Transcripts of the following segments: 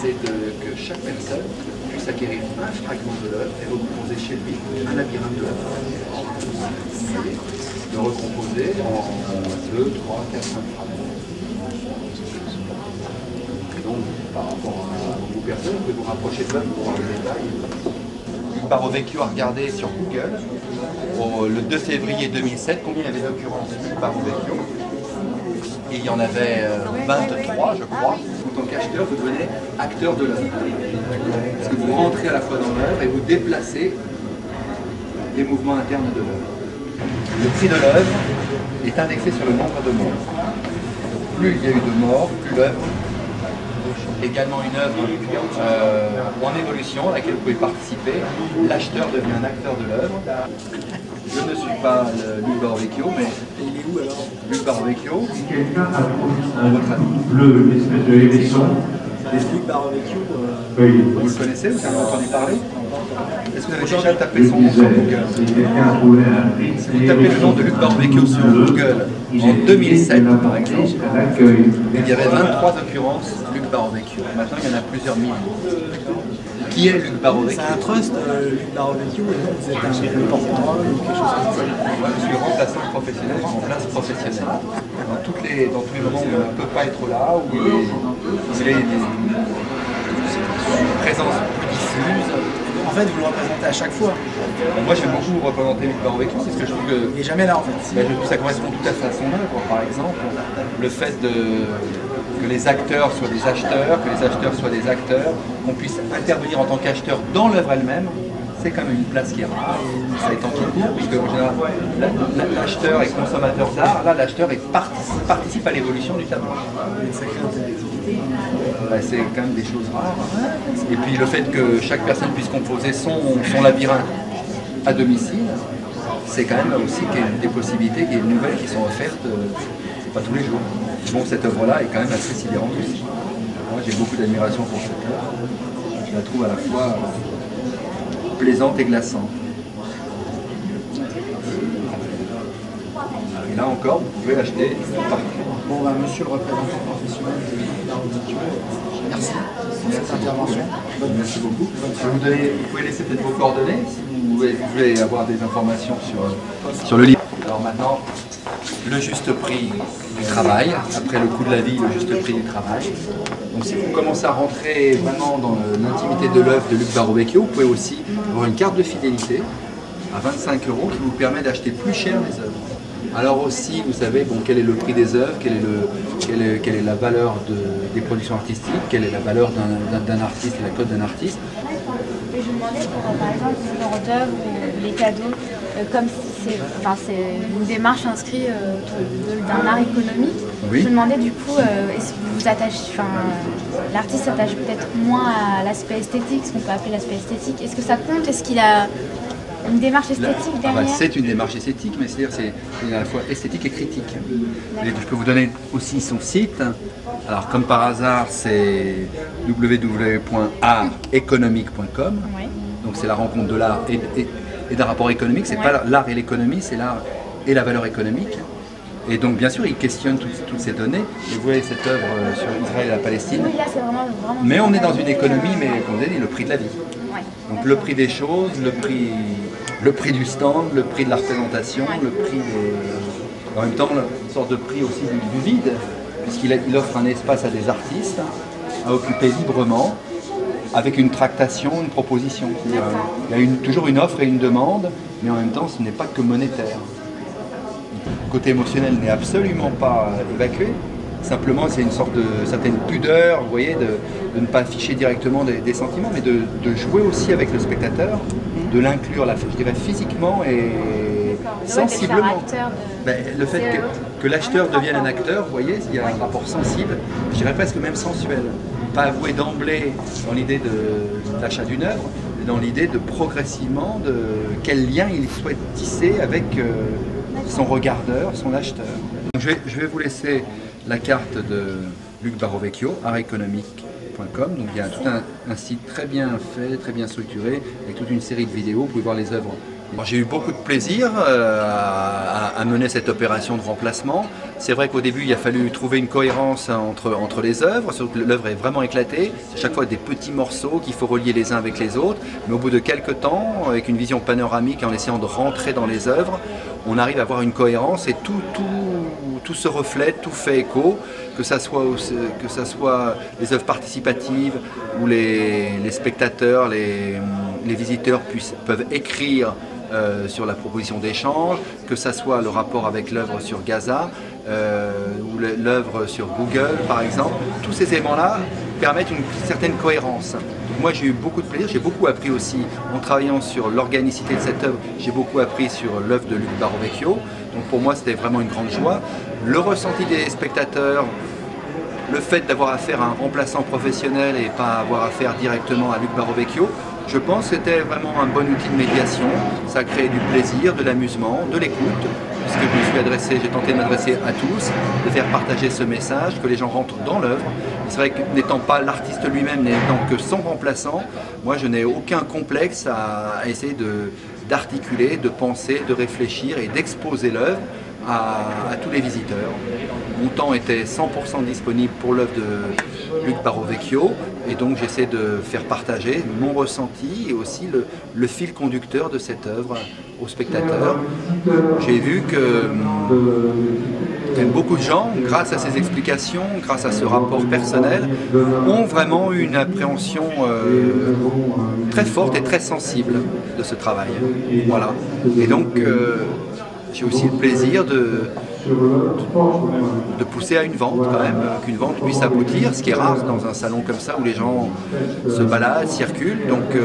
c'est que chaque personne puisse acquérir un fragment de l'œuvre et recomposer chez lui un labyrinthe de l'œuvre. Le recomposer en 2, 3, 4, 5 fragments. Et donc, par rapport à vos personnes, vous pouvez vous rapprocher de l'œuvre pour voir les détails. Luc Barovecchio a regardé sur Google, le 2 février 2007, combien il y avait d'occurrences Luc Barovecchio. Et il y en avait 23, je crois. En tant qu'acheteur, vous devenez acteur de l'œuvre. Parce que vous rentrez à la fois dans l'œuvre et vous déplacez les mouvements internes de l'œuvre. Le prix de l'œuvre est indexé sur le nombre de morts. Donc plus il y a eu de morts, plus l'œuvre. Également une œuvre en évolution à laquelle vous pouvez participer. L'acheteur devient un acteur de l'œuvre. Je ne suis pas Luc Barovecchio, mais il est où alors Luc Barovecchio. Si quelqu'un a bleu, l'espèce de hérisson. Luc Barovecchio. Oui. Vous le connaissez, vous en avez entendu parler? Est-ce que vous avez déjà tapé son nom sur Google? Si quelqu'un a trouvé un prix, Si vous tapez le nom de Luc Barovecchio sur Google en 2007 par exemple, il y avait 23 occurrences Luc Barovecchio. Maintenant il y en a plusieurs milliers. Qui est Luc Barovecchio? C'est un trust, Luc Barovecchio, et donc vous êtes un porte-parole ou quelque chose comme ça. Moi je suis remplaçant professionnel en place professionnelle. Dans tous les moments où on ne peut pas être là, où il est une présence plus diffuse. En fait, vous le représentez à chaque fois. Moi j'aime beaucoup représenter Luc Barovecchio, c'est ce que je trouve que... Il n'est jamais là en fait. Ben, je trouve que ça correspond tout à fait à son œuvre, par exemple. Le fait que les acteurs soient des acheteurs, que les acheteurs soient des acteurs, qu'on puisse intervenir en tant qu'acheteur dans l'œuvre elle-même, c'est quand même une place qui est rare. Ça étant qui court, puisque en général, l'acheteur est consommateur d'art, là l'acheteur participe à l'évolution du tableau. Ben, c'est quand même des choses rares. Et puis le fait que chaque personne puisse composer son labyrinthe à domicile, c'est quand même aussi qu'il y a des possibilités, qu'il y a des nouvelles qui sont offertes, c'est pas tous les jours. Bon, cette œuvre-là est quand même assez sidérante aussi. Moi j'ai beaucoup d'admiration pour cette œuvre. Je la trouve à la fois plaisante et glaçante. Et là encore, vous pouvez l'acheter partout. Bon, bah, monsieur le représentant professionnel de Luc Barovecchio, merci pour cette intervention. Merci beaucoup. Vous pouvez laisser peut-être vos coordonnées si vous voulez avoir des informations sur le livre. Alors maintenant, le juste prix du travail, après le coût de la vie, le juste prix du travail. Donc si vous commencez à rentrer vraiment dans l'intimité de l'œuvre de Luc Barovecchio, vous pouvez aussi avoir une carte de fidélité à 25 € qui vous permet d'acheter plus cher les œuvres. Alors aussi, vous savez, bon, quel est le prix des œuvres, quelle est la valeur des productions artistiques, quelle est la valeur d'un artiste, la cote d'un artiste. Et je me demandais pour, par exemple, le genre d'œuvre ou les cadeaux, comme c'est une démarche inscrite d'un art économique, Oui. je me demandais du coup, est-ce que vous attachez, l'artiste s'attache peut-être moins à l'aspect esthétique, ce qu'on peut appeler l'aspect esthétique. Est-ce que ça compte? Est-ce qu'il a une démarche esthétique derrière? C'est une démarche esthétique, mais c'est-à-dire c'est à la fois esthétique et critique. Et je peux vous donner aussi son site. Alors comme par hasard, c'est www.arteconomique.com. Oui. Donc c'est la rencontre de l'art et d'un rapport économique. C'est pas l'art et l'économie, c'est l'art et la valeur économique. Et donc bien sûr, il questionne toutes ces données. Et vous voyez cette œuvre sur Israël et la Palestine. Oui, là c'est vraiment Mais on est dans une économie, mais comme vous avez dit, le prix de la vie. Ouais. Donc le prix des choses, le prix du stand, le prix de la représentation, le prix en même temps une sorte de prix aussi du vide, puisqu'il offre un espace à des artistes à occuper librement, avec une tractation, une proposition. Il y a toujours une offre et une demande, mais en même temps ce n'est pas que monétaire. Le côté émotionnel n'est absolument pas évacué. Simplement, c'est une sorte de certaine pudeur, vous voyez, de ne pas afficher directement des sentiments, mais de jouer aussi avec le spectateur, de l'inclure, je dirais, physiquement et sensiblement. Le fait que l'acheteur devienne un acteur, vous voyez, il y a un rapport sensible, je dirais presque même sensuel. Pas avoué d'emblée dans l'idée de l'achat d'une œuvre, mais dans l'idée de progressivement de quel lien il souhaite tisser avec son regardeur, son acheteur. Donc, je vais vous laisser la carte de Luc Barovecchio, arteconomique.com. Donc il y a tout un site très bien fait, très bien structuré, avec toute une série de vidéos. Vous pouvez voir les œuvres J'ai eu beaucoup de plaisir à mener cette opération de remplacement. C'est vrai qu'au début, il a fallu trouver une cohérence entre les œuvres. L'œuvre est vraiment éclatée. C'est chaque fois des petits morceaux qu'il faut relier les uns avec les autres. Mais au bout de quelques temps, avec une vision panoramique, en essayant de rentrer dans les œuvres, on arrive à avoir une cohérence et tout se reflète, tout fait écho, que ça soit les œuvres participatives où les spectateurs, les visiteurs peuvent écrire sur la proposition d'échange, que ça soit le rapport avec l'œuvre sur Gaza ou l'œuvre sur Google par exemple. Tous ces éléments-là permettent une certaine cohérence. Moi j'ai eu beaucoup de plaisir, j'ai beaucoup appris aussi en travaillant sur l'organicité de cette œuvre, j'ai beaucoup appris sur l'œuvre de Luc Barovecchio, donc pour moi c'était vraiment une grande joie. Le ressenti des spectateurs, le fait d'avoir affaire à un remplaçant professionnel et pas avoir affaire directement à Luc Barovecchio, je pense que c'était vraiment un bon outil de médiation. Ça a créé du plaisir, de l'amusement, de l'écoute, puisque j'ai tenté de m'adresser à tous, de faire partager ce message, que les gens rentrent dans l'œuvre. C'est vrai que n'étant pas l'artiste lui-même, n'étant que son remplaçant, moi je n'ai aucun complexe à essayer d'articuler, de penser, de réfléchir et d'exposer l'œuvre à tous les visiteurs. Mon temps était 100% disponible pour l'œuvre de Luc Barovecchio et donc j'essaie de faire partager mon ressenti et aussi le fil conducteur de cette œuvre aux spectateurs. J'ai vu que beaucoup de gens, grâce à ces explications, grâce à ce rapport personnel, ont vraiment une appréhension très forte et très sensible de ce travail. Voilà. Et donc j'ai aussi le plaisir de pousser à une vente quand même, qu'une vente puisse aboutir, ce qui est rare dans un salon comme ça où les gens se baladent, circulent. Donc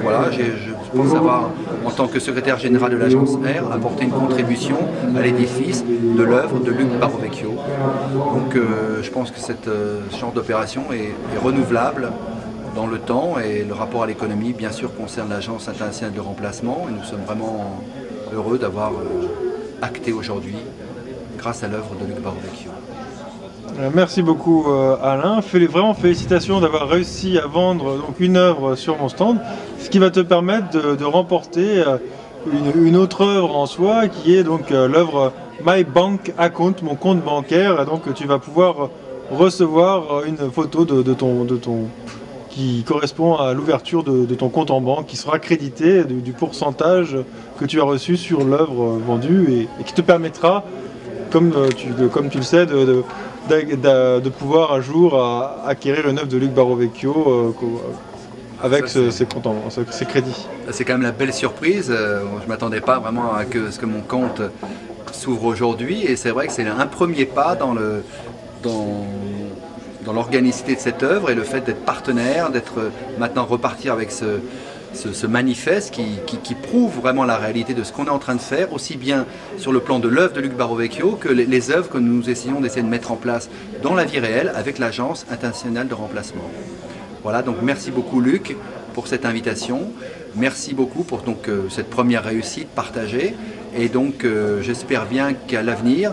voilà, je pense avoir, en tant que secrétaire général de l'agence R, apporté une contribution à l'édifice de l'œuvre de Luc Barovecchio. Donc je pense que ce genre d'opération est renouvelable dans le temps et le rapport à l'économie bien sûr concerne l'agence internationale de remplacement et nous sommes vraiment heureux d'avoir acté aujourd'hui grâce à l'œuvre de Luc Barovecchio. Merci beaucoup Alain, vraiment félicitations d'avoir réussi à vendre donc, une œuvre sur mon stand, ce qui va te permettre de remporter une autre œuvre en soi qui est donc l'œuvre My Bank Account, mon compte bancaire, donc tu vas pouvoir recevoir une photo de ton qui correspond à l'ouverture de ton compte en banque, qui sera crédité du pourcentage que tu as reçu sur l'œuvre vendue et qui te permettra, comme tu le sais, de pouvoir un jour acquérir une œuvre de Luc Barovecchio avec ces comptes en banque, ces crédits. C'est quand même la belle surprise. Je ne m'attendais pas vraiment à ce que mon compte s'ouvre aujourd'hui et c'est vrai que c'est un premier pas dans l'organicité de cette œuvre et le fait d'être partenaire, d'être maintenant repartir avec ce manifeste qui prouve vraiment la réalité de ce qu'on est en train de faire, aussi bien sur le plan de l'œuvre de Luc Barovecchio que les œuvres que nous essayons d'essayer de mettre en place dans la vie réelle avec l'Agence internationale de remplacement. Voilà, donc merci beaucoup Luc pour cette invitation, merci beaucoup pour donc, cette première réussite partagée et donc j'espère bien qu'à l'avenir,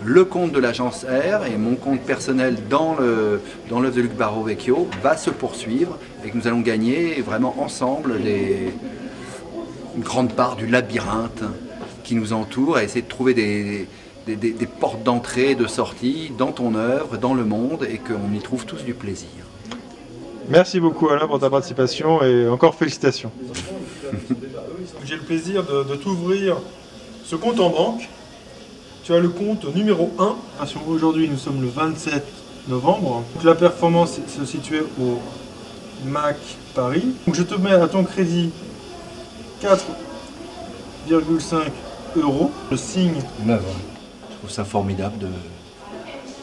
le compte de l'agence R et mon compte personnel dans l'œuvre de Luc Barovecchio va se poursuivre et que nous allons gagner vraiment ensemble une grande part du labyrinthe qui nous entoure et essayer de trouver des portes d'entrée et de sortie dans ton œuvre, dans le monde et qu'on y trouve tous du plaisir. Merci beaucoup Alain pour ta participation et encore félicitations. J'ai le plaisir de t'ouvrir ce compte en banque. Tu as le compte numéro 1. Aujourd'hui, nous sommes le 27 novembre. Donc, la performance se situait au MAC Paris. Donc, je te mets à ton crédit 4,5 €. Je signe l'œuvre. Je trouve ça formidable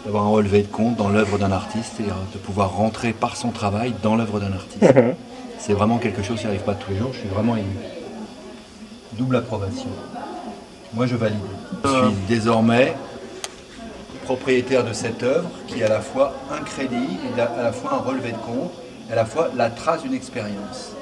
d'avoir un relevé de compte dans l'œuvre d'un artiste et de pouvoir rentrer par son travail dans l'œuvre d'un artiste. C'est vraiment quelque chose qui n'arrive pas tous les jours. Je suis vraiment ému. Double approbation. Moi je valide. Je suis désormais propriétaire de cette œuvre qui est à la fois un crédit, et à la fois un relevé de compte, et à la fois la trace d'une expérience.